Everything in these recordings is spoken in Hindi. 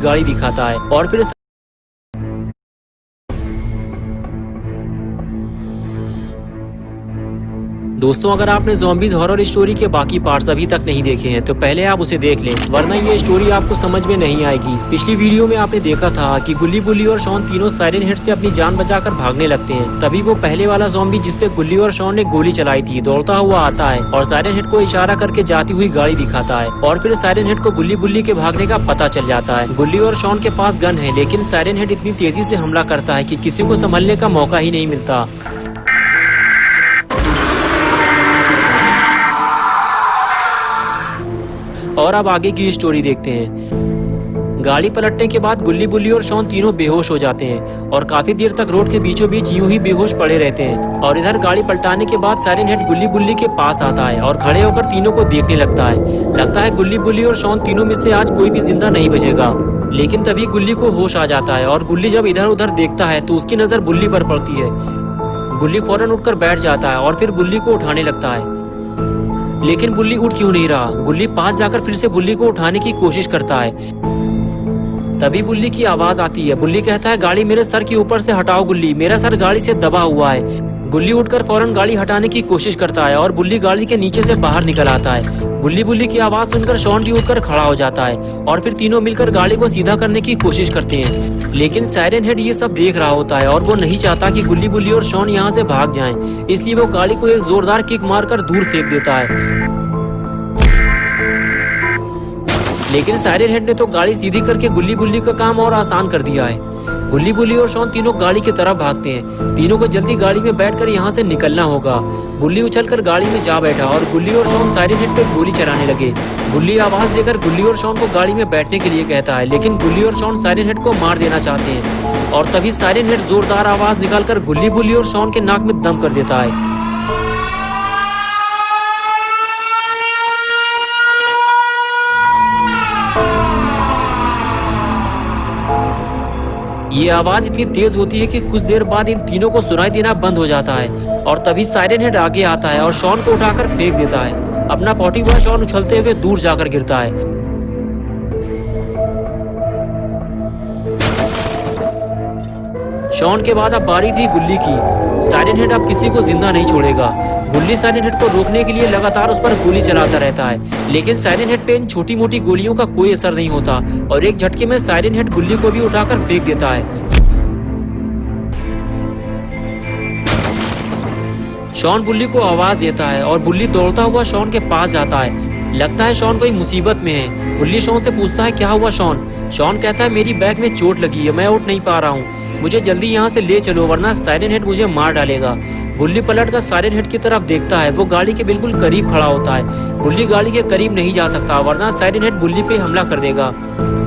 गाड़ी दिखाता है और फिर दोस्तों अगर आपने ज़ॉम्बीज़ हॉरर स्टोरी के बाकी पार्ट्स अभी तक नहीं देखे हैं तो पहले आप उसे देख लें, वरना ये स्टोरी आपको समझ में नहीं आएगी। पिछली वीडियो में आपने देखा था कि गुल्ली बुल्ली और शॉन तीनों सायरन हेड से अपनी जान बचाकर भागने लगते हैं। तभी वो पहले वाला ज़ॉम्बी जिसपे गुल्ली और शॉन ने गोली चलाई थी दौड़ता हुआ आता है और सायरन हेड को इशारा करके जाती हुई गाड़ी दिखाता है और फिर सायरन हेड को गुल्ली बुल्ली के भागने का पता चल जाता है। गुल्ली और शॉन के पास गन है, लेकिन सायरन हेड इतनी तेजी से हमला करता है कि किसी को संभलने का मौका ही नहीं मिलता। और अब आगे की स्टोरी देखते हैं। गाड़ी पलटने के बाद गुल्ली बुल्ली और शॉन तीनों बेहोश हो जाते हैं और काफी देर तक रोड के बीचों बीच यूं ही बेहोश पड़े रहते हैं। और इधर गाड़ी पलटाने के बाद सायरन हेड गुल्ली बुल्ली के पास आता है और खड़े होकर तीनों को देखने लगता है गुल्ली बुल्ली और शॉन तीनों में से आज कोई भी जिंदा नहीं बचेगा। लेकिन तभी गुल्ली को होश आ जाता है और गुल्ली जब इधर उधर देखता है तो उसकी नजर बुल्ली पर पड़ती है। गुल्ली फौरन उठकर बैठ जाता है और फिर बुल्ली को उठाने लगता है, लेकिन बुल्ली उठ क्यों नहीं रहा। गुल्ली पास जाकर फिर से बुल्ली को उठाने की कोशिश करता है। तभी बुल्ली की आवाज आती है। बुल्ली कहता है गाड़ी मेरे सर के ऊपर से हटाओ गुल्ली, मेरा सर गाड़ी से दबा हुआ है। गुल्ली उठकर फौरन गाड़ी हटाने की कोशिश करता है और बुल्ली गाड़ी के नीचे से बाहर निकल आता है। गुल्ली बुल्ली की आवाज सुनकर शॉन भी उठकर खड़ा हो जाता है और फिर तीनों मिलकर गाड़ी को सीधा करने की कोशिश करते हैं। लेकिन सायरन हेड ये सब देख रहा होता है और वो नहीं चाहता कि गुल्ली बुल्ली और शॉन यहाँ से भाग जाएं, इसलिए वो गाड़ी को एक जोरदार किक मारकर दूर फेंक देता है। लेकिन सायरन हेड ने तो गाड़ी सीधी करके गुल्ली बुल्ली का काम और आसान कर दिया है। गुल्ली बुल्ली और शॉन तीनों गाड़ी की तरफ भागते हैं। तीनों को जल्दी गाड़ी में बैठकर यहाँ से निकलना होगा। बुल्ली उछलकर गाड़ी में जा बैठा और गुल्ली और शॉन सायरन हेड पे गोली चलाने लगे। बुल्ली आवाज देकर गुल्ली और शॉन को गाड़ी में बैठने के लिए कहता है, लेकिन गुल्ली और शॉन सायरन हेड को मार देना चाहते हैं। और तभी सायरन हेड जोरदार आवाज निकालकर गुल्ली बुल्ली और शॉन के नाक में दम कर देता है। ये आवाज इतनी तेज होती है कि कुछ देर बाद इन तीनों को सुनाई देना बंद हो जाता है और तभी सायरन हेड आगे आता है और शॉन को उठाकर फेंक देता है। अपना पॉटी हुआ शॉन उछलते हुए दूर जाकर गिरता है। शॉन के बाद अब बारी थी गुल्ली की। सायरन हेड अब किसी को जिंदा नहीं छोड़ेगा। गुल्ली सायरन हेड को रोकने के लिए लगातार उस पर गोली चलाता रहता है, लेकिन सायरन हेड पे इन छोटी मोटी गोलियों का कोई असर नहीं होता और एक झटके में सायरन हेड गुल्ली को भी उठाकर फेंक देता है। शॉन बुल्ली को आवाज देता है और बुल्ली दौड़ता हुआ शॉन के पास जाता है। लगता है शॉन कोई मुसीबत में है। बुल्ली शॉन से पूछता है क्या हुआ शॉन। शॉन कहता है मेरी बैक में चोट लगी है, मैं उठ नहीं पा रहा हूँ, मुझे जल्दी यहाँ से ले चलो वरना सायरन हेड मुझे मार डालेगा। बुल्ली पलटकर सायरन हेड की तरफ देखता है। वो गाड़ी के बिल्कुल करीब खड़ा होता है। बुल्ली गाड़ी के करीब नहीं जा सकता वरना सायरन हेड बुल्ली पे हमला कर देगा।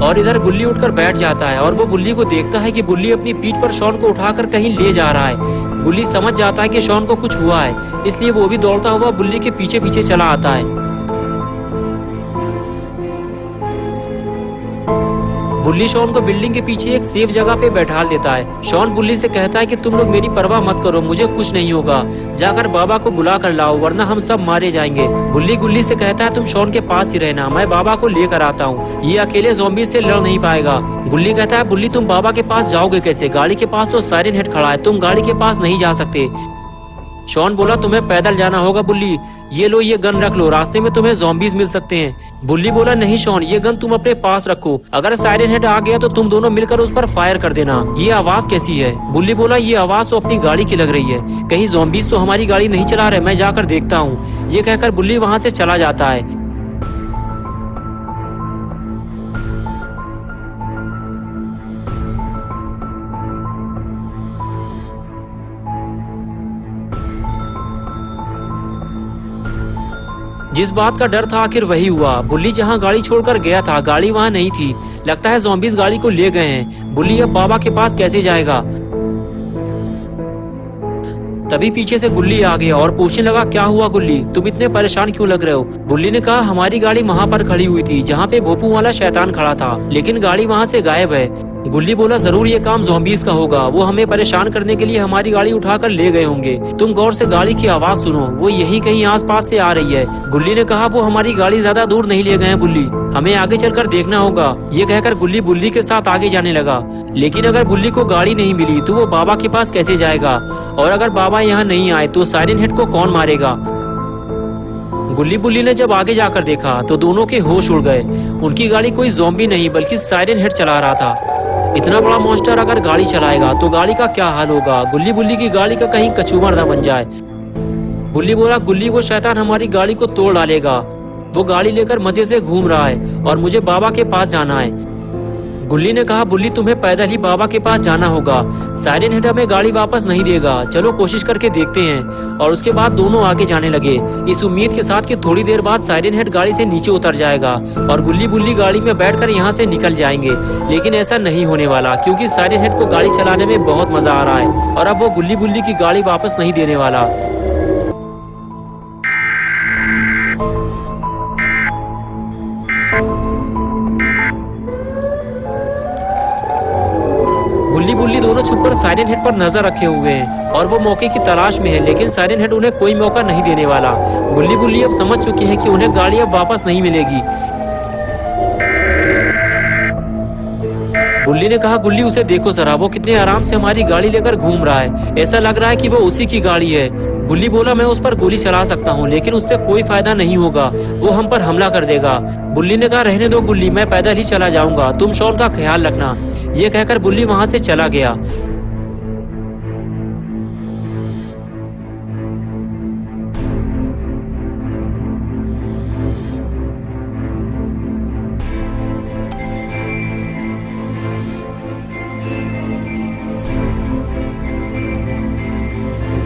और इधर गुल्ली उठकर बैठ जाता है और वो बुल्ली को देखता है कि बुल्ली अपनी पीठ पर शॉन को उठाकर कहीं ले जा रहा है। बुल्ली समझ जाता है कि शॉन को कुछ हुआ है, इसलिए वो भी दौड़ता हुआ बुल्ली के पीछे पीछे चला आता है। बुल्ली शॉन को बिल्डिंग के पीछे एक सेफ जगह पे बैठा देता है। शॉन बुल्ली से कहता है कि तुम लोग मेरी परवाह मत करो, मुझे कुछ नहीं होगा, जाकर बाबा को बुला कर लाओ वरना हम सब मारे जाएंगे। बुल्ली गुल्ली से कहता है तुम शॉन के पास ही रहना, मैं बाबा को लेकर आता हूँ, ये अकेले ज़ॉम्बी से लड़ नहीं पाएगा। गुल्ली कहता है बुल्ली तुम बाबा के पास जाओगे कैसे, गाड़ी के पास तो सायरन हेड खड़ा है, तुम गाड़ी के पास नहीं जा सकते। शॉन बोला तुम्हें पैदल जाना होगा बुल्ली, ये लो ये गन रख लो, रास्ते में तुम्हें ज़ॉम्बीज़ मिल सकते हैं। बुल्ली बोला नहीं शॉन, ये गन तुम अपने पास रखो, अगर सायरन हेड आ गया तो तुम दोनों मिलकर उस पर फायर कर देना। ये आवाज कैसी है। बुल्ली बोला ये आवाज तो अपनी गाड़ी की लग रही है, कहीं ज़ॉम्बीज़ तो हमारी गाड़ी नहीं चला रहे, मैं जाकर देखता हूँ। ये कहकर बुल्ली वहाँ से चला जाता है। जिस बात का डर था आखिर वही हुआ। बुल्ली जहां गाड़ी छोड़कर गया था गाड़ी वहां नहीं थी। लगता है ज़ॉम्बीज़ गाड़ी को ले गए हैं। बुल्ली अब बाबा के पास कैसे जाएगा। तभी पीछे से गुल्ली आ गया और पूछने लगा क्या हुआ गुल्ली, तुम इतने परेशान क्यों लग रहे हो। गुल्ली ने कहा हमारी गाड़ी वहाँ पर खड़ी हुई थी जहाँ पे भोपू वाला शैतान खड़ा था, लेकिन गाड़ी वहाँ से गायब है। गुल्ली बोला जरूर ये काम ज़ॉम्बीज़ का होगा, वो हमें परेशान करने के लिए हमारी गाड़ी उठाकर ले गए होंगे। तुम गौर से गाड़ी की आवाज सुनो, वो यही कहीं आसपास से आ रही है। गुल्ली ने कहा वो हमारी गाड़ी ज्यादा दूर नहीं ले गए हैं बुल्ली, हमें आगे चलकर देखना होगा। ये कहकर गुल्ली बुल्ली के साथ आगे जाने लगा। लेकिन अगर बुल्ली को गाड़ी नहीं मिली तो वो बाबा के पास कैसे जाएगा, और अगर बाबा यहाँ नहीं आए तो साइरन हेड को कौन मारेगा। गुल्ली बुल्ली ने जब आगे जाकर देखा तो दोनों के होश उड़ गए। उनकी गाड़ी कोई ज़ॉम्बी नहीं बल्कि साइरन हेड चला रहा था। इतना बड़ा मॉन्स्टर अगर गाड़ी चलाएगा तो गाड़ी का क्या हाल होगा। गुल्ली बुल्ली की गाड़ी का कहीं कचूमर न बन जाए। बुल्ली बोला, गुल्ली वो शैतान हमारी गाड़ी को तोड़ डालेगा। वो गाड़ी लेकर मजे से घूम रहा है और मुझे बाबा के पास जाना है। गुल्ली ने कहा, बुल्ली तुम्हें पैदल ही बाबा के पास जाना होगा। साइरन हेड हमें गाड़ी वापस नहीं देगा। चलो कोशिश करके देखते हैं। और उसके बाद दोनों आगे जाने लगे, इस उम्मीद के साथ कि थोड़ी देर बाद साइरन हेड गाड़ी से नीचे उतर जाएगा और गुल्ली बुल्ली गाड़ी में बैठकर यहाँ से निकल जाएंगे। लेकिन ऐसा नहीं होने वाला, क्योंकि साइरन हेड को गाड़ी चलाने में बहुत मजा आ रहा है और अब वो गुल्ली बुल्ली की गाड़ी वापस नहीं देने वाला। गुल्ली बुल्ली दोनों छुपकर साइरन हेड पर नजर रखे हुए हैं और वो मौके की तलाश में है, लेकिन साइरन हेड उन्हें कोई मौका नहीं देने वाला। गुल्ली बुल्ली अब समझ चुकी है कि उन्हें गाड़ी अब वापस नहीं मिलेगी। बुल्ली ने कहा, गुल्ली उसे देखो जरा, वो कितने आराम से हमारी गाड़ी लेकर घूम रहा है। ऐसा लग रहा है कि वो उसी की गाड़ी है। गुल्ली बोला, मैं उस पर गोली चला सकता हूँ लेकिन उससे कोई फायदा नहीं होगा, वो हम पर हमला कर देगा। बुल्ली ने कहा, रहने दो गुल्ली, मैं पैदल ही चला जाऊंगा, तुम शॉन का ख्याल रखना। ये कहकर बुल्ली वहां से चला गया।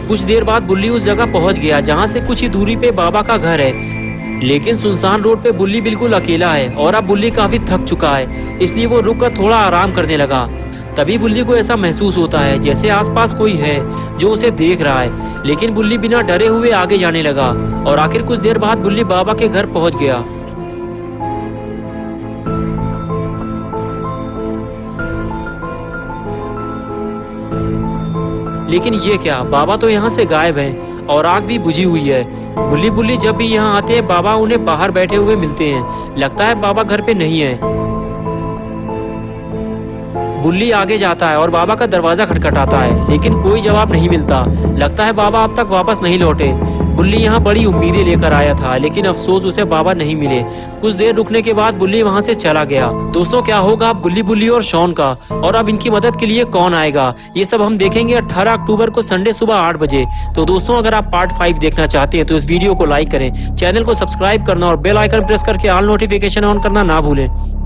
कुछ देर बाद बुल्ली उस जगह पहुंच गया जहां से कुछ ही दूरी पे बाबा का घर है। लेकिन सुनसान रोड पे बुल्ली बिल्कुल अकेला है और अब बुल्ली काफी थक चुका है, इसलिए वो रुककर थोड़ा आराम करने लगा। तभी बुल्ली को ऐसा महसूस होता है जैसे आसपास कोई है जो उसे देख रहा है। लेकिन बुल्ली बिना डरे हुए आगे जाने लगा और आखिर कुछ देर बाद बुल्ली बाबा के घर पहुंच गया। लेकिन ये क्या, बाबा तो यहाँ से गायब हैं और आग भी बुझी हुई है। गुल्ली बुल्ली जब भी यहाँ आते हैं बाबा उन्हें बाहर बैठे हुए मिलते हैं। लगता है बाबा घर पे नहीं है। बुल्ली आगे जाता है और बाबा का दरवाजा खटखटाता है, लेकिन कोई जवाब नहीं मिलता। लगता है बाबा अब तक वापस नहीं लौटे। बुल्ली यहाँ बड़ी उम्मीदें लेकर आया था, लेकिन अफसोस उसे बाबा नहीं मिले। कुछ देर रुकने के बाद बुल्ली वहाँ से चला गया। दोस्तों, क्या होगा अब गुल्ली बुल्ली और शॉन का, और अब इनकी मदद के लिए कौन आएगा, ये सब हम देखेंगे 18 अक्टूबर को संडे सुबह 8 बजे। तो दोस्तों, अगर आप पार्ट 5 देखना चाहते हैं तो इस वीडियो को लाइक करें, चैनल को सब्सक्राइब करना और बेल आइकन प्रेस करके ऑल नोटिफिकेशन ऑन करना ना भूलें।